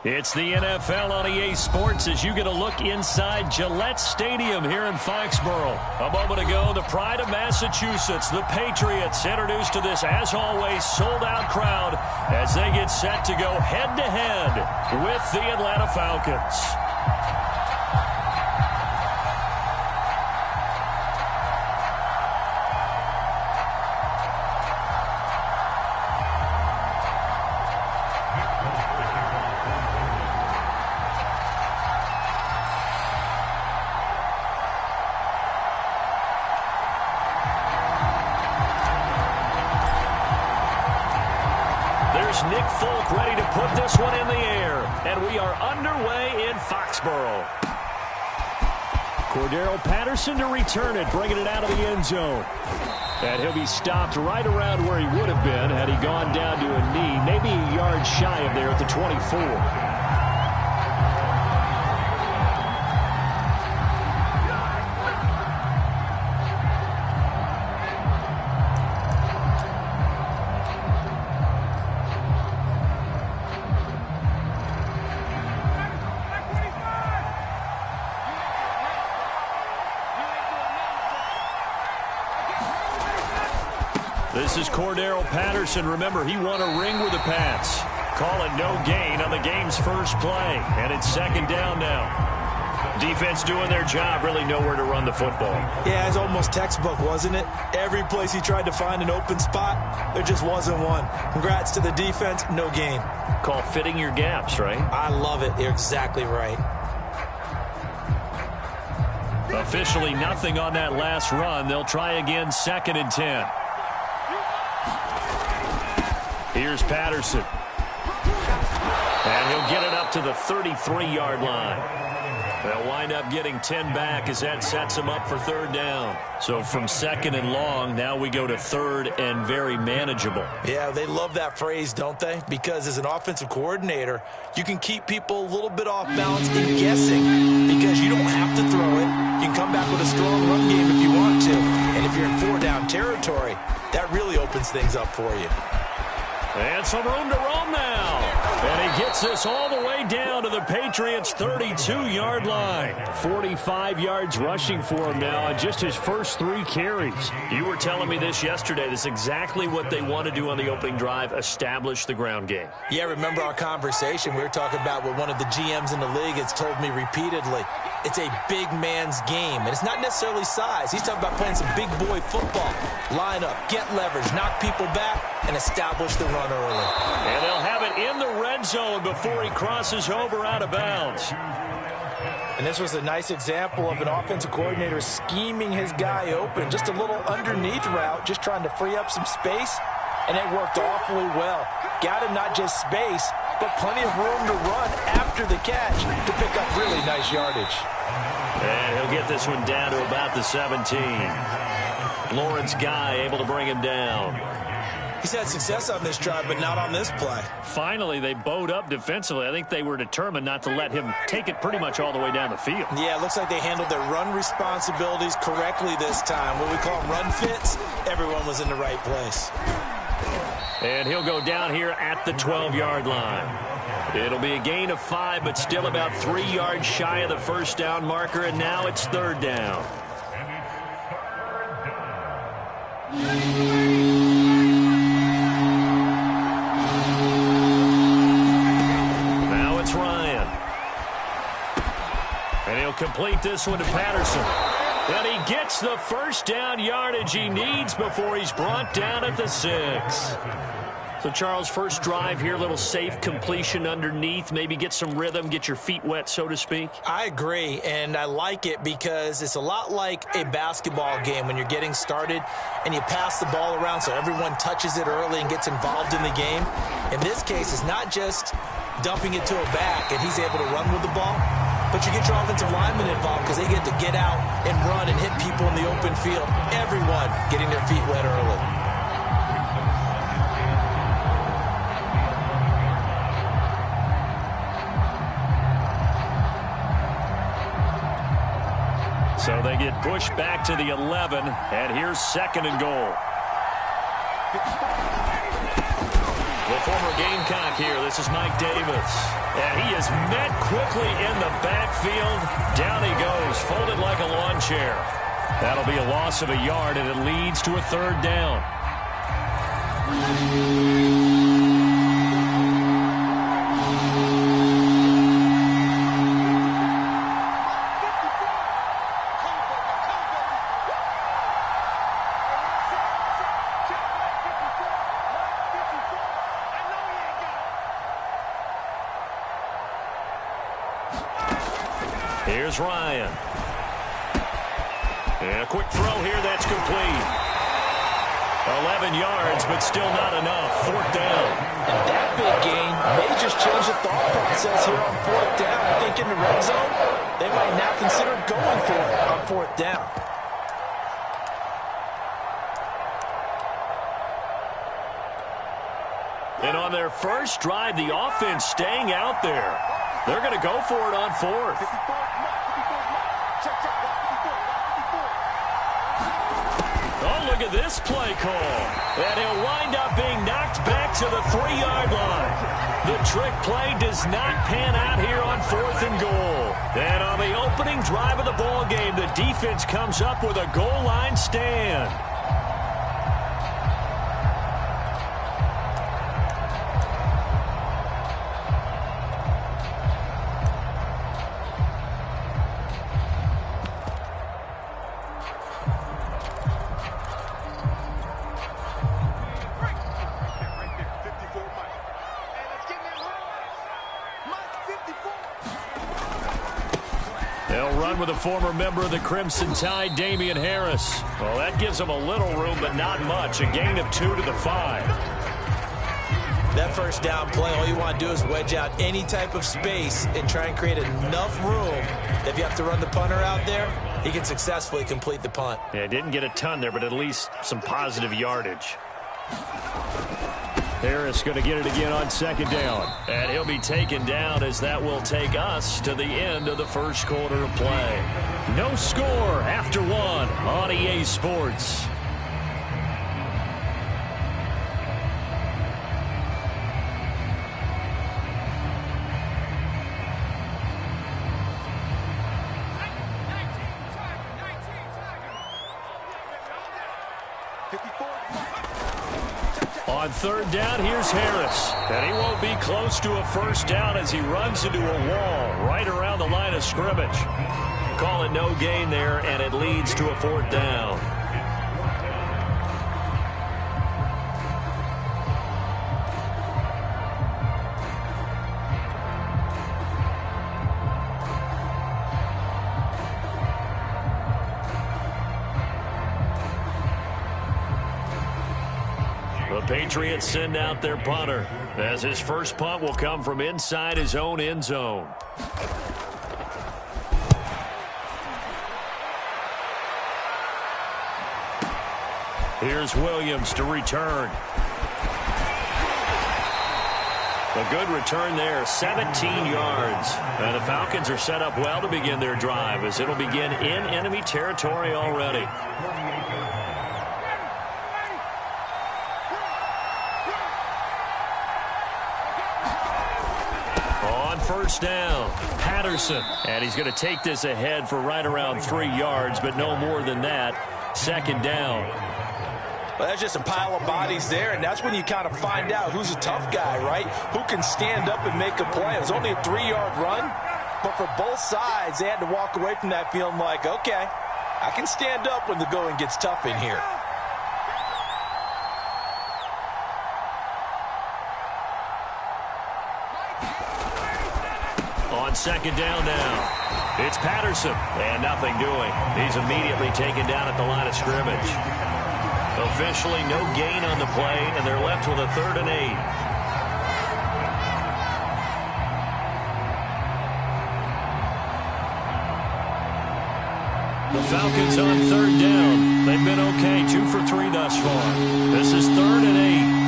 It's the NFL on EA Sports as you get a look inside Gillette Stadium here in Foxborough. A moment ago, the pride of Massachusetts, the Patriots, introduced to this, as always, sold-out crowd as they get set to go head-to-head with the Atlanta Falcons. Nick Folk ready to put this one in the air. And we are underway in Foxborough. Cordero Patterson to return it, bringing it out of the end zone. And he'll be stopped right around where he would have been had he gone down to a knee, maybe a yard shy of there at the 24. This is Cordero Patterson. Remember, he won a ring with the Pats. Call it no gain on the game's first play. And it's second down now. Defense doing their job, really nowhere to run the football. Yeah, it's almost textbook, wasn't it? Every place he tried to find an open spot, there just wasn't one. Congrats to the defense, no gain. Call fitting your gaps, right? I love it. You're exactly right. Officially nothing on that last run. They'll try again, 2nd and 10. Here's Patterson. And he'll get it up to the 33-yard line. They'll wind up getting 10 back as that sets them up for third down. So from 2nd and long, now we go to 3rd and very manageable. Yeah, they love that phrase, don't they? Because as an offensive coordinator, you can keep people a little bit off balance and guessing because you don't have to throw it. You can come back with a strong run game if you want to. And if you're in 4-down territory, that really opens things up for you. And some room to roam now. And he gets this all the way down to the Patriots' 32-yard line. 45 yards rushing for him now on just his first 3 carries. You were telling me this yesterday. This is exactly what they want to do on the opening drive, establish the ground game. Yeah, remember our conversation? We were talking about what one of the GMs in the league has told me repeatedly. It's a big man's game, and it's not necessarily size. He's talking about playing some big boy football. Line up, get leverage, knock people back, and establish the run early. And they'll have it in the red zone before he crosses over out of bounds. And this was a nice example of an offensive coordinator scheming his guy open. Just a little underneath route, just trying to free up some space, and it worked awfully well. Got him not just space, but plenty of room to run after the catch to pick up really nice yardage. And he'll get this one down to about the 17. Lawrence Guy able to bring him down. He's had success on this drive, but not on this play. Finally, they bowed up defensively. I think they were determined not to let him take it pretty much all the way down the field. Yeah, it looks like they handled their run responsibilities correctly this time. What we call run fits, everyone was in the right place. And he'll go down here at the 12-yard line. It'll be a gain of 5, but still about 3 yards shy of the first down marker, and now it's 3rd down. Now it's Ryan. And he'll complete this one to Patterson. And he gets the first down yardage he needs before he's brought down at the 6. So, Charles, first drive here, a little safe completion underneath, maybe get some rhythm, get your feet wet, so to speak. I agree, and I like it because it's a lot like a basketball game when you're getting started and you pass the ball around so everyone touches it early and gets involved in the game. In this case, it's not just dumping it to a back and he's able to run with the ball, but you get your offensive linemen involved because they get to get out and run and hit people in the open field. Everyone getting their feet wet early. So they get pushed back to the 11, and here's 2nd and goal. The former Gamecock here. This is Mike Davis. And he is met quickly in the backfield. Down he goes, folded like a lawn chair. That'll be a loss of a yard, and it leads to a third down. Here's Ryan. And a quick throw here, that's complete. 11 yards, but still not enough. Fourth down. And that big gain may just change the thought process here on fourth down. I think in the red zone, they might now consider going for it on fourth down. And on their first drive, the offense staying out there. They're going to go for it on fourth. Oh, look at this play call. And he'll wind up being knocked back to the 3-yard line. The trick play does not pan out here on fourth and goal. And on the opening drive of the ball game, the defense comes up with a goal line stand. With a former member of the Crimson Tide, Damian Harris. Well, that gives them a little room, but not much. A gain of 2 to the 5. That first down play, all you want to do is wedge out any type of space and try and create enough room. If you have to run the punter out there, he can successfully complete the punt. Yeah, didn't get a ton there, but at least some positive yardage. Harris going to get it again on second down. And he'll be taken down as that will take us to the end of the first quarter of play. No score after 1 on EA Sports. On third down, here's Harris. And he won't be close to a first down as he runs into a wall right around the line of scrimmage. Call it no gain there, and it leads to a fourth down. The Patriots send out their punter, as his first punt will come from inside his own end zone. Here's Williams to return. A good return there, 17 yards. And the Falcons are set up well to begin their drive, as it'll begin in enemy territory already. First down, Patterson. And he's going to take this ahead for right around 3 yards, but no more than that. Second down. Well, that's just a pile of bodies there, and that's when you kind of find out who's a tough guy, right? Who can stand up and make a play. It was only a 3-yard run, but for both sides, they had to walk away from that feeling like, okay, I can stand up when the going gets tough in here. On second down now, it's Patterson, and nothing doing. He's immediately taken down at the line of scrimmage. Officially no gain on the play, and they're left with a 3rd and 8. The Falcons on 3rd down. They've been okay, 2 for 3 thus far. This is 3rd and 8.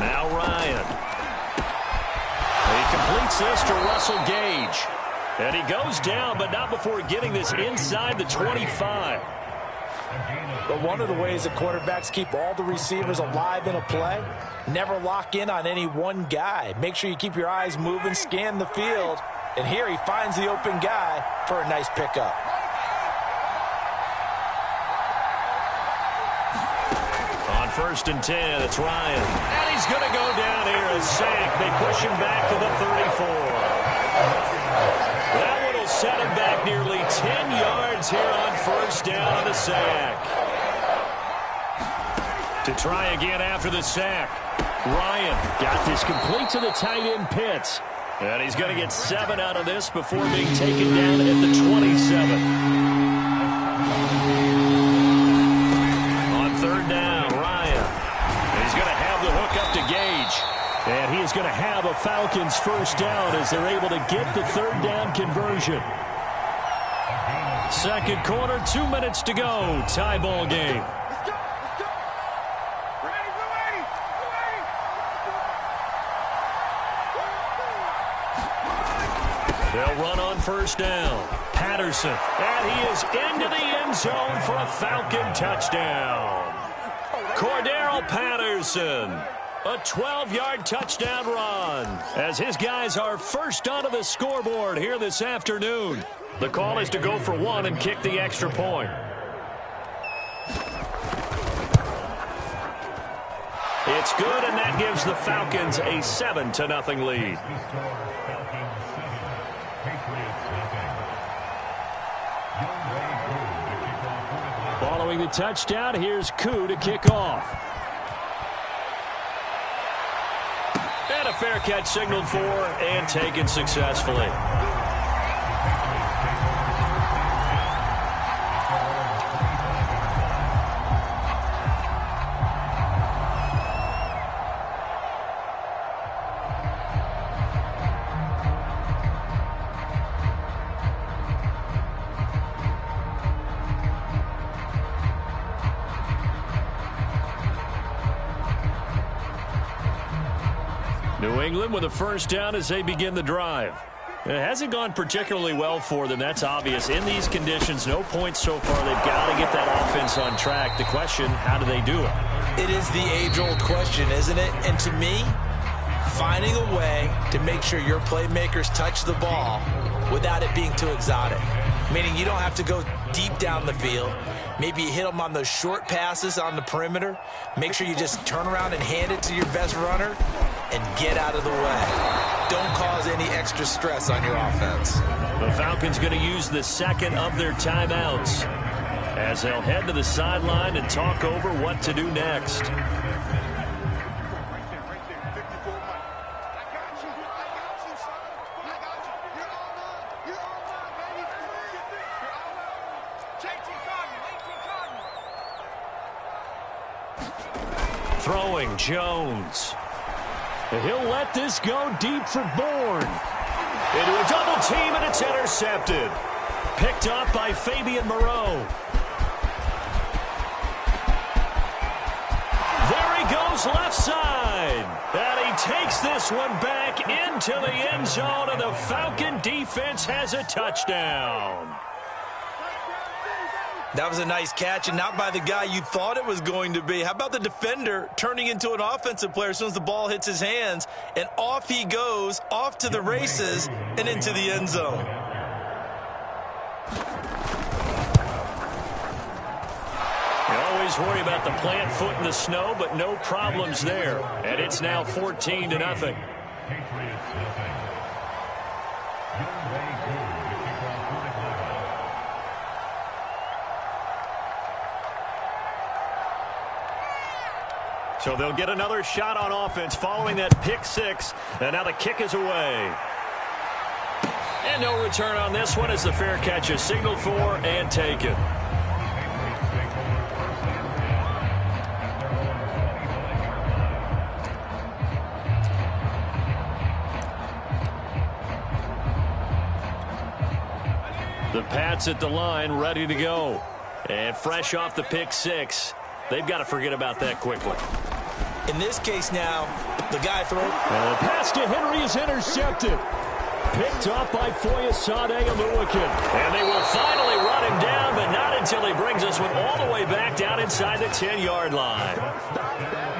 Now Ryan. He completes this to Russell Gage. And he goes down, but not before getting this inside the 25. But one of the ways that quarterbacks keep all the receivers alive in a play, never lock in on any one guy. Make sure you keep your eyes moving, scan the field. And here he finds the open guy for a nice pickup. On 1st and 10, it's Ryan. And he's going to go down here. A sack. They push him back to the 34. That one will set him back nearly 10 yards here on 1st down on the sack. To try again after the sack. Ryan got this complete to the tight end Pitts. And he's going to get 7 out of this before being taken down at the 27. On 3rd down, Ryan. He's going to have the hook up to Gage. And he is going to have a Falcons 1st down as they're able to get the 3rd down conversion. 2nd quarter, 2 minutes to go. Tie ball game. They'll run on 1st down. Patterson. And he is into the end zone for a Falcon touchdown. Cordero Patterson. A 12-yard touchdown run as his guys are first onto the scoreboard here this afternoon. The call is to go for 1 and kick the extra point. It's good, and that gives the Falcons a 7-0 lead. Following the touchdown, here's Koo to kick off. And a fair catch signaled for and taken successfully. New England with a 1st down as they begin the drive. It hasn't gone particularly well for them. That's obvious. In these conditions, no points so far. They've got to get that offense on track. The question, how do they do it? It is the age-old question, isn't it? And to me, finding a way to make sure your playmakers touch the ball without it being too exotic. Meaning you don't have to go deep down the field. Maybe you hit them on those short passes on the perimeter. Make sure you just turn around and hand it to your best runner and get out of the way. Don't cause any extra stress on your offense. The Falcons going to use the 2nd of their timeouts as they'll head to the sideline and talk over what to do next. Throwing Jones. He'll let this go deep for Bourne. Into a double team, and it's intercepted. Picked up by Fabian Moreau. There he goes left side. And he takes this one back into the end zone, and the Falcon defense has a touchdown. That was a nice catch, and not by the guy you thought it was going to be. How about the defender turning into an offensive player as soon as the ball hits his hands, and off he goes, off to the races, and into the end zone. You always worry about the plant foot in the snow, but no problems there. And it's now 14-0. So they'll get another shot on offense following that pick 6. And now the kick is away. And no return on this one as the fair catch is signaled for and taken. The Pats at the line, ready to go. And fresh off the pick 6. They've got to forget about that quickly. In this case now, the guy throws. And the pass to Henry is intercepted. picked off by Foyesade-Oluwakin. And they will finally run him down, but not until he brings this one all the way back down inside the 10-yard line.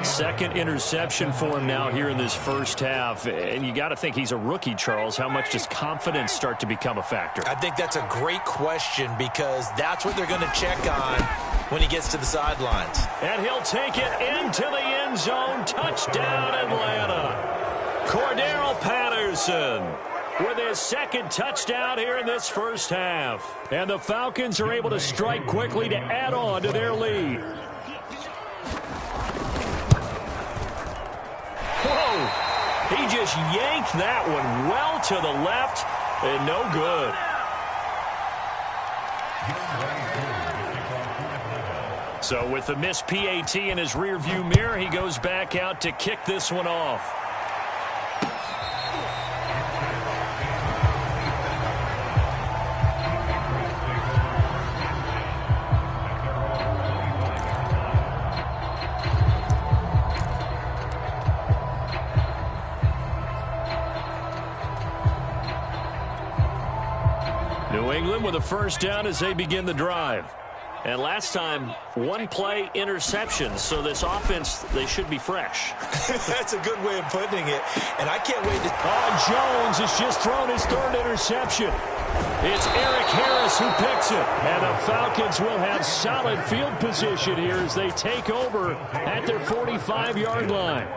Second interception for him now here in this first half. And you got to think he's a rookie, Charles. How much does confidence start to become a factor? I think that's a great question because that's what they're going to check on when he gets to the sidelines. And he'll take it into the end zone. Touchdown, Atlanta. Cordero Patterson with his second touchdown here in this first half. And the Falcons are able to strike quickly to add on to their lead. Whoa! He just yanked that one well to the left and no good. So with the missed PAT in his rearview mirror, he goes back out to kick this one off. New England with a first down as they begin the drive. And last time, one play interception. So this offense, they should be fresh. That's a good way of putting it. And I can't wait to... Jones has just thrown his third interception. It's Eric Harris who picks it. And the Falcons will have solid field position here as they take over at their 45-yard line.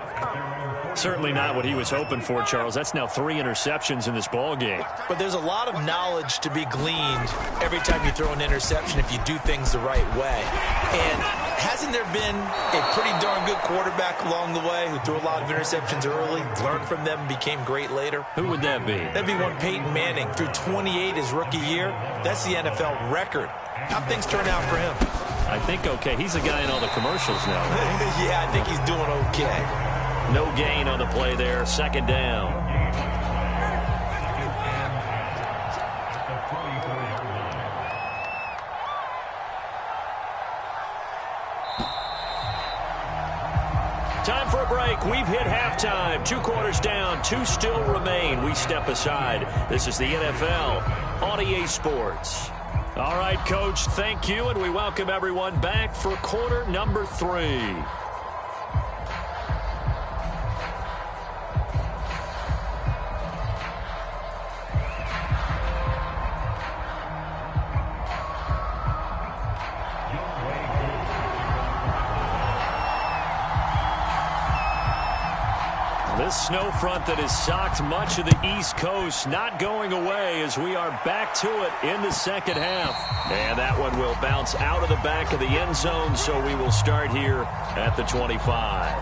Certainly not what he was hoping for, Charles. That's now 3 interceptions in this ball game. But there's a lot of knowledge to be gleaned every time you throw an interception if you do things the right way. And hasn't there been a pretty darn good quarterback along the way who threw a lot of interceptions early, learned from them, and became great later? Who would that be? That'd be one Peyton Manning. Threw 28 his rookie year. That's the NFL record. How things turn out for him? I think okay. He's the guy in all the commercials now. Right? Yeah, I think he's doing okay. No gain on the play there. Second down. Time for a break. We've hit halftime. 2 quarters down. 2 still remain. We step aside. This is the NFL on EA Sports. All right, Coach, thank you, and we welcome everyone back for quarter number 3. This snow front that has socked much of the East Coast not going away as we are back to it in the second half. And that one will bounce out of the back of the end zone, so we will start here at the 25.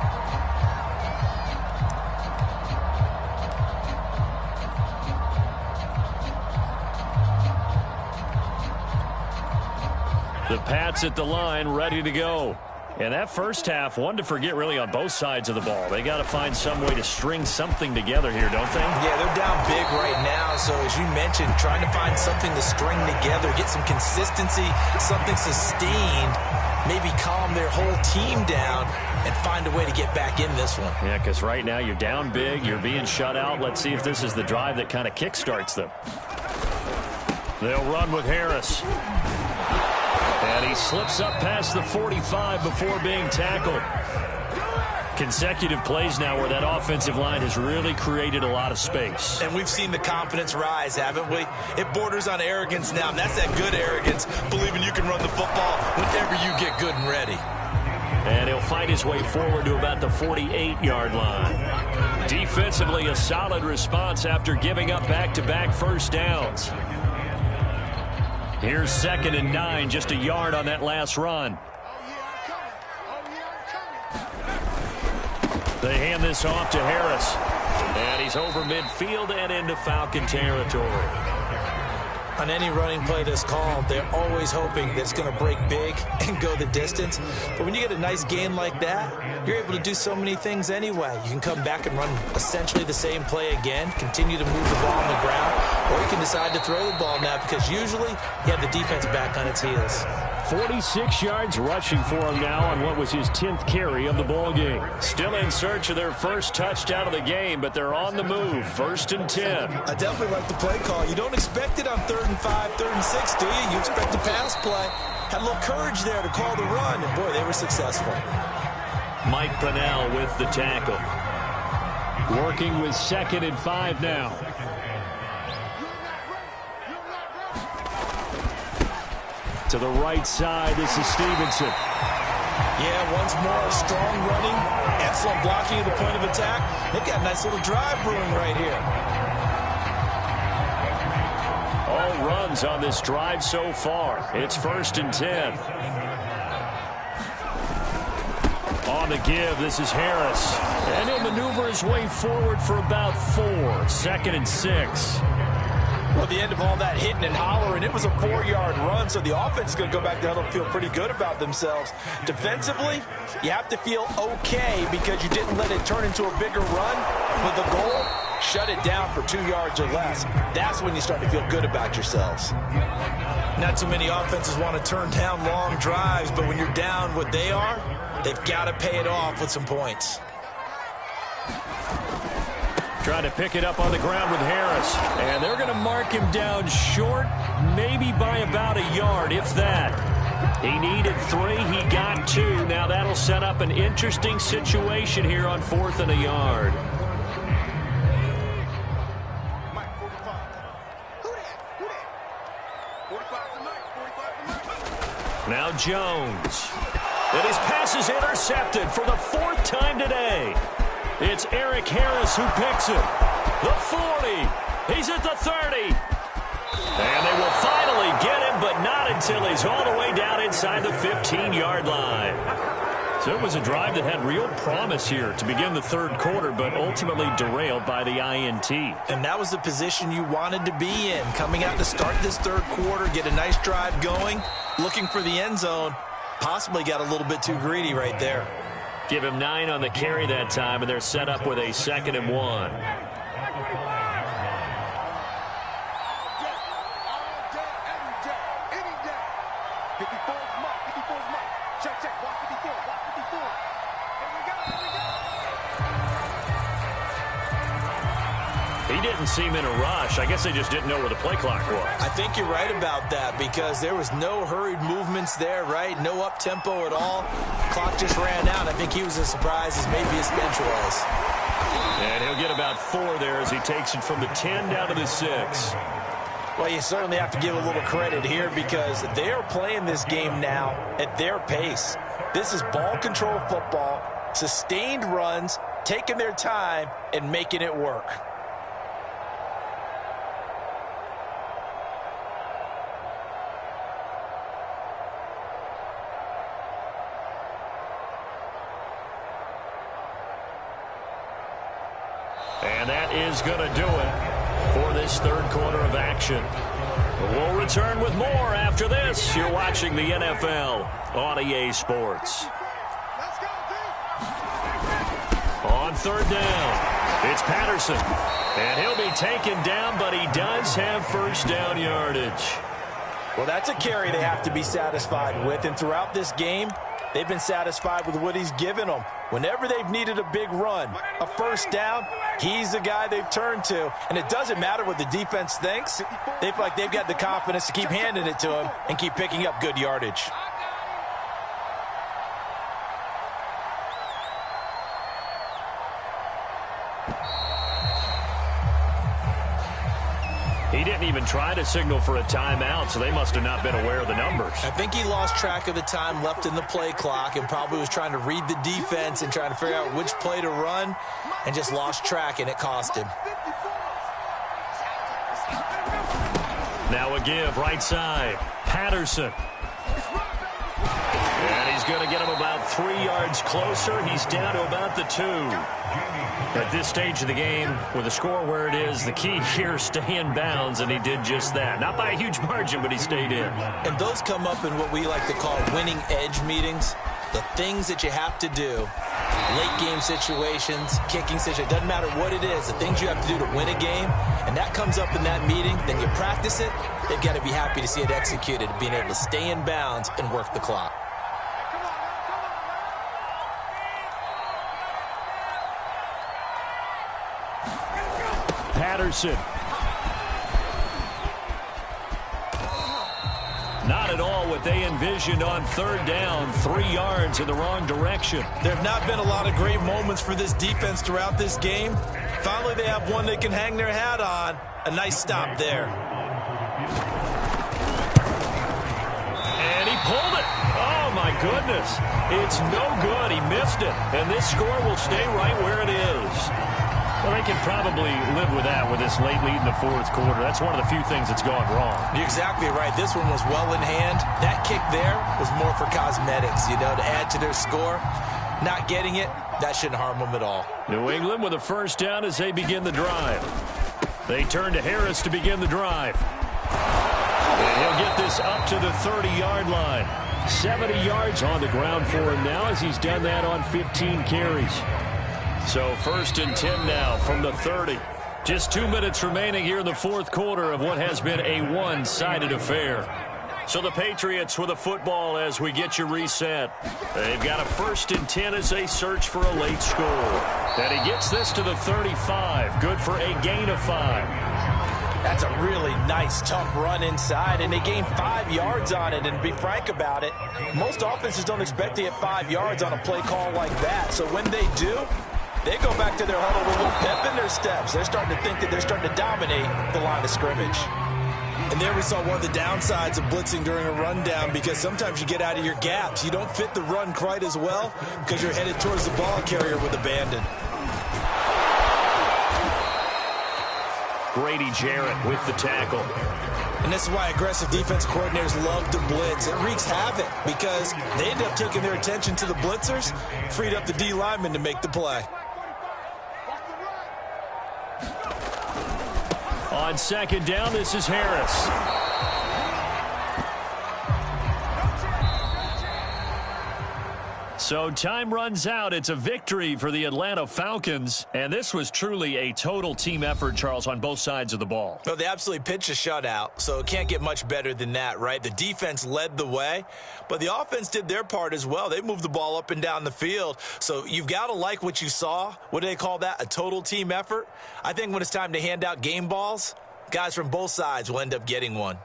The Pats at the line, ready to go. And that first half, one to forget really on both sides of the ball. They got to find some way to string something together here, don't they? Yeah, they're down big right now. So as you mentioned, trying to find something to string together, get some consistency, something sustained, maybe calm their whole team down and find a way to get back in this one. Yeah, because right now you're down big, you're being shut out. Let's see if this is the drive that kind of kickstarts them. They'll run with Harris. And he slips up past the 45 before being tackled. Consecutive plays now where that offensive line has really created a lot of space. And we've seen the confidence rise, haven't we? It borders on arrogance now, and that's that good arrogance, believing you can run the football whenever you get good and ready. And he'll fight his way forward to about the 48-yard line. Defensively, a solid response after giving up back-to-back first downs. Here's 2nd and 9, just a yard on that last run. They hand this off to Harris. And he's over midfield and into Falcon territory. On any running play that's called, they're always hoping that it's going to break big and go the distance. But when you get a nice gain like that, you're able to do so many things anyway. You can come back and run essentially the same play again, continue to move the ball on the ground, or you can decide to throw the ball now because usually you have the defense back on its heels. 46 yards rushing for him now on what was his 10th carry of the ball game. Still in search of their first touchdown of the game, but they're on the move. 1st and 10. I definitely like the play call. You don't expect it on 3rd and 5, 3rd and 6, do you? You expect a pass play. Had a little courage there to call the run, and boy, they were successful. Mike Pennell with the tackle. Working with 2nd and 5 now. To the right side, this is Stevenson. Yeah, once more, strong running, excellent blocking at the point of attack. They've got a nice little drive brewing right here. All runs on this drive so far. It's 1st and 10. On the give, this is Harris. And he'll maneuver his way forward for about 4. 2nd and 6. Well, at the end of all that hitting and hollering, it was a 4-yard run, so the offense is going to go back down and feel pretty good about themselves. Defensively, you have to feel okay because you didn't let it turn into a bigger run. With the goal, shut it down for 2 yards or less. That's when you start to feel good about yourselves. Not too many offenses want to turn down long drives, but when you're down what they are, they've got to pay it off with some points. Trying to pick it up on the ground with Harris. And they're going to mark him down short, maybe by about a yard, if that. He needed 3. He got 2. Now that'll set up an interesting situation here on 4th and a yard. Now Jones. And his pass is intercepted for the 4th time today. It's Eric Harris who picks it. The 40. He's at the 30. And they will finally get him, but not until he's all the way down inside the 15-yard line. So it was a drive that had real promise here to begin the 3rd quarter, but ultimately derailed by the INT. And that was the position you wanted to be in. Coming out to start this 3rd quarter, get a nice drive going, looking for the end zone. Possibly got a little bit too greedy right there. Give him 9 on the carry that time, and they're set up with a 2nd and 1. He didn't seem in a rush. I guess they just didn't know where the play clock was. I think you're right about that because there was no hurried movements there, right? No up-tempo at all. Clock just ran out. I think he was as surprised as maybe his bench was. And he'll get about 4 there as he takes it from the 10 down to the 6. Well, you certainly have to give a little credit here because they are playing this game now at their pace. This is ball control football, sustained runs, taking their time, and making it work. And that is going to do it for this 3rd quarter of action. We'll return with more after this. You're watching the NFL on EA Sports. On 3rd down, it's Patterson. And he'll be taken down, but he does have 1st down yardage. Well, that's a carry they have to be satisfied with. And throughout this game, they've been satisfied with what he's given them. Whenever they've needed a big run, a 1st down, he's the guy they've turned to. And it doesn't matter what the defense thinks. They feel like they've got the confidence to keep handing it to him and keep picking up good yardage. He didn't even try to signal for a timeout, so they must have not been aware of the numbers. I think he lost track of the time left in the play clock and probably was trying to read the defense and trying to figure out which play to run and just lost track, and it cost him. Now a give, right side. Patterson. And he's going to get him about 3 yards closer. He's down to about the 2. At this stage of the game, with the score where it is, the key here, stay in bounds, and he did just that. Not by a huge margin, but he stayed in. And those come up in what we like to call winning edge meetings. The things that you have to do late game situations, kicking situations, doesn't matter what it is, the things you have to do to win a game, and that comes up in that meeting, then you practice it, they've got to be happy to see it executed, being able to stay in bounds and work the clock. Patterson. Not at all what they envisioned on third down. 3 yards in the wrong direction. There have not been a lot of great moments for this defense throughout this game. Finally, they have one they can hang their hat on. A nice stop there. And he pulled it. Oh, my goodness. It's no good. He missed it. And this score will stay right where it is. Well, they can probably live with that with this late lead in the fourth quarter. That's one of the few things that's gone wrong. You're exactly right. This one was well in hand. That kick there was more for cosmetics, you know, to add to their score. Not getting it, that shouldn't harm them at all. New England with a first down as they begin the drive. They turn to Harris to begin the drive. And he'll get this up to the 30-yard line. 70 yards on the ground for him now as he's done that on 15 carries. So first and 10 now from the 30. Just 2 minutes remaining here in the fourth quarter of what has been a one-sided affair. So the Patriots with a football as we get you reset. They've got a first and 10 as they search for a late score. And he gets this to the 35. Good for a gain of 5. That's a really nice, tough run inside, and they gain 5 yards on it. And to be frank about it, most offenses don't expect to get 5 yards on a play call like that. So when they do, they go back to their huddle with a little pep in their steps. They're starting to think that they're starting to dominate the line of scrimmage. And there we saw one of the downsides of blitzing during a rundown, because sometimes you get out of your gaps. You don't fit the run quite as well because you're headed towards the ball carrier with abandon. Grady Jarrett with the tackle. And this is why aggressive defense coordinators love to blitz. It wreaks havoc because they end up taking their attention to the blitzers, freed up the D lineman to make the play. On second down, this is Harris. So time runs out. It's a victory for the Atlanta Falcons. And this was truly a total team effort, Charles, on both sides of the ball. Well, they absolutely pitched a shutout, so it can't get much better than that, right? The defense led the way, but the offense did their part as well. They moved the ball up and down the field. So you've got to like what you saw. What do they call that? A total team effort? I think when it's time to hand out game balls, guys from both sides will end up getting one.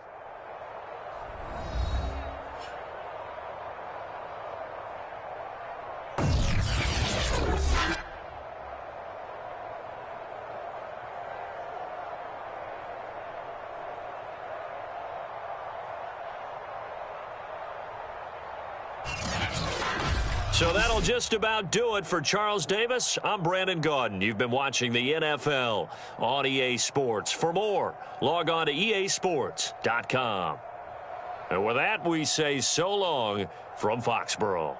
So that'll just about do it for Charles Davis. I'm Brandon Gaudin. You've been watching the NFL on EA Sports. For more, log on to easports.com. And with that, we say so long from Foxborough.